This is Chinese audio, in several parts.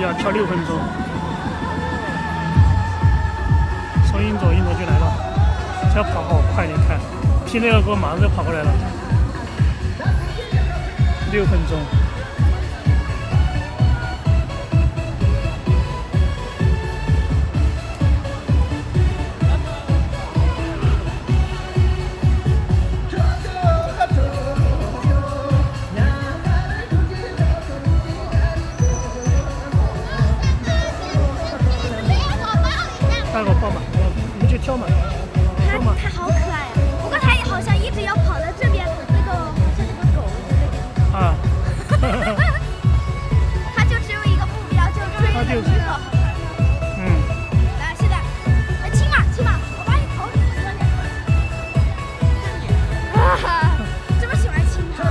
要跳6分钟，从英国就来了，这要跑好快，你看，听那个歌马上就跑过来了，6分钟。带我抱嘛，你就跳嘛，跳嘛。它好可爱呀！不过它也好像一直要跑到这边，那个好像那个狗之类的。啊。它就只有一个目标，就追那个鱼狗。来，现在，亲嘛，我把你头离远点。啊，这么喜欢亲它。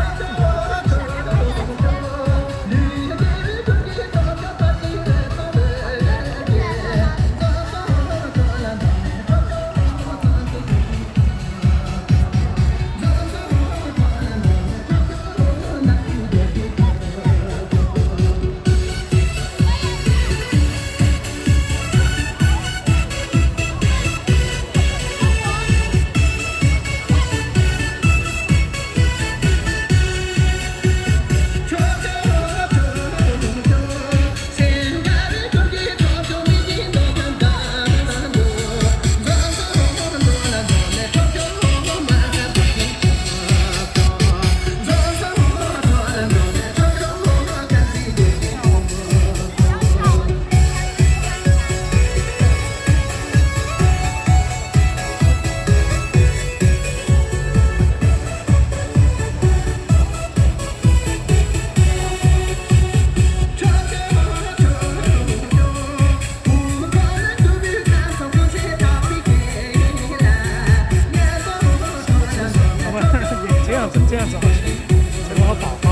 这样子好行，这个好跑啊。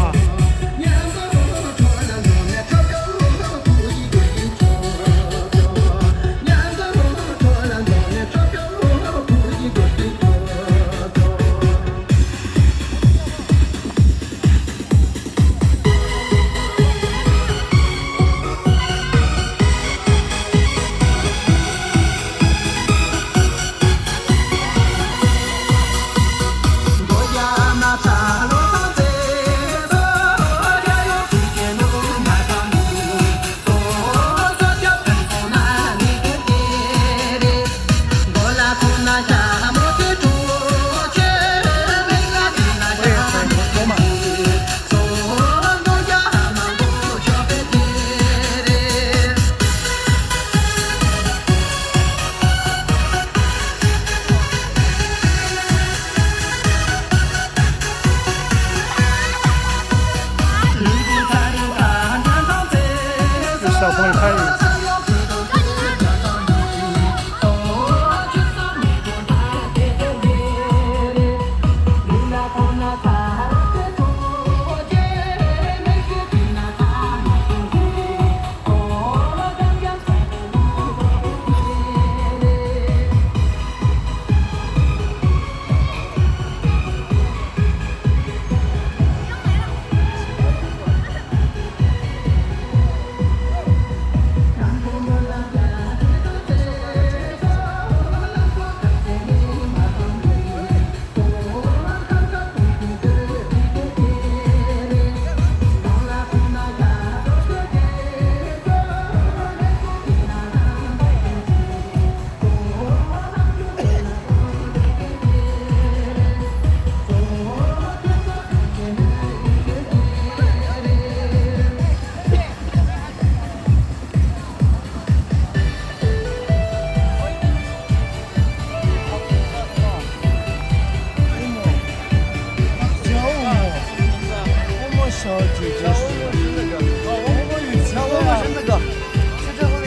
小朋友参与。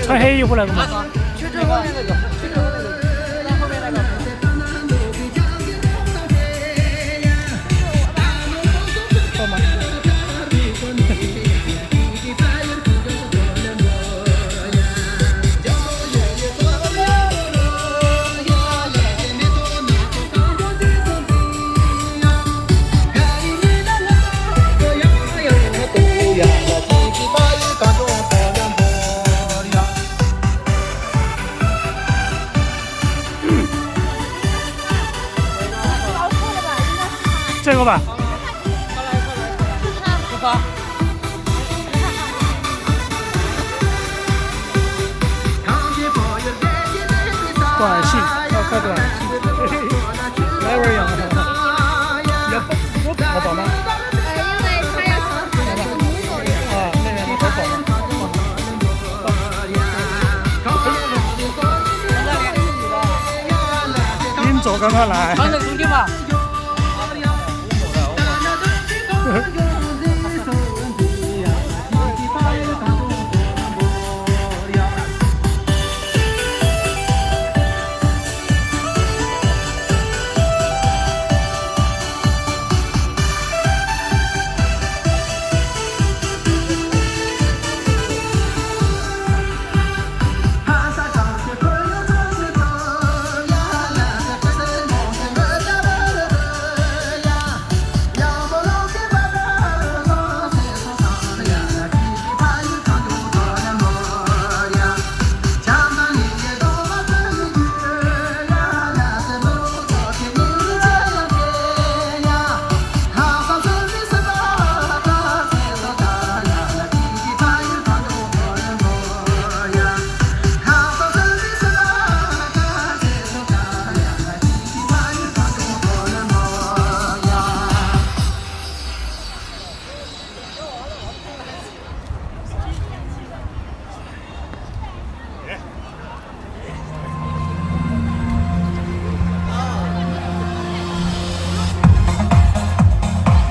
穿黑衣服那个吗？去最后面那个，去最后那个，在后面那个。够吗？说吧。出发。短信要发短信，来玩一样的。要我淘宝吗？因为他要从母狗那边。啊，那边的淘宝吗？您走，赶快来。长城中间吧。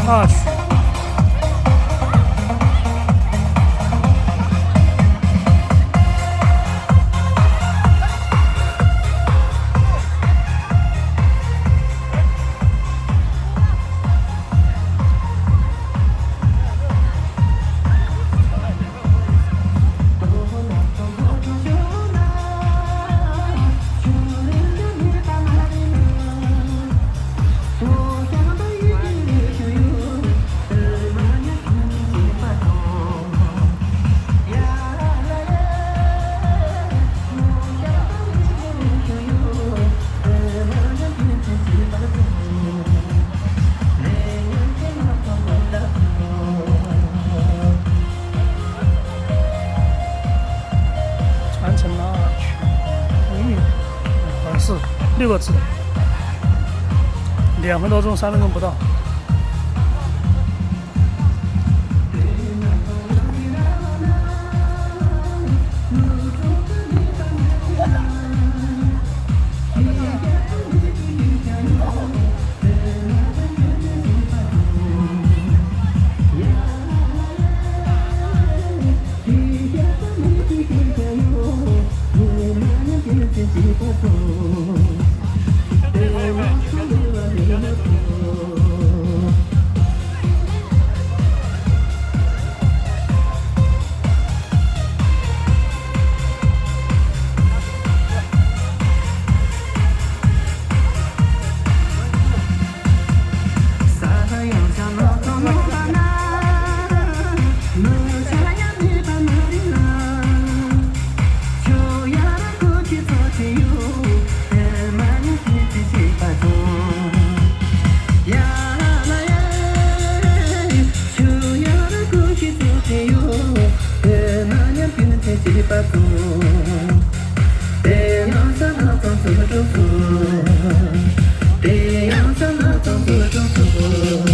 那去。传承那去，好像是6个字，2分多钟3分钟不到。这样怎么当作祝福？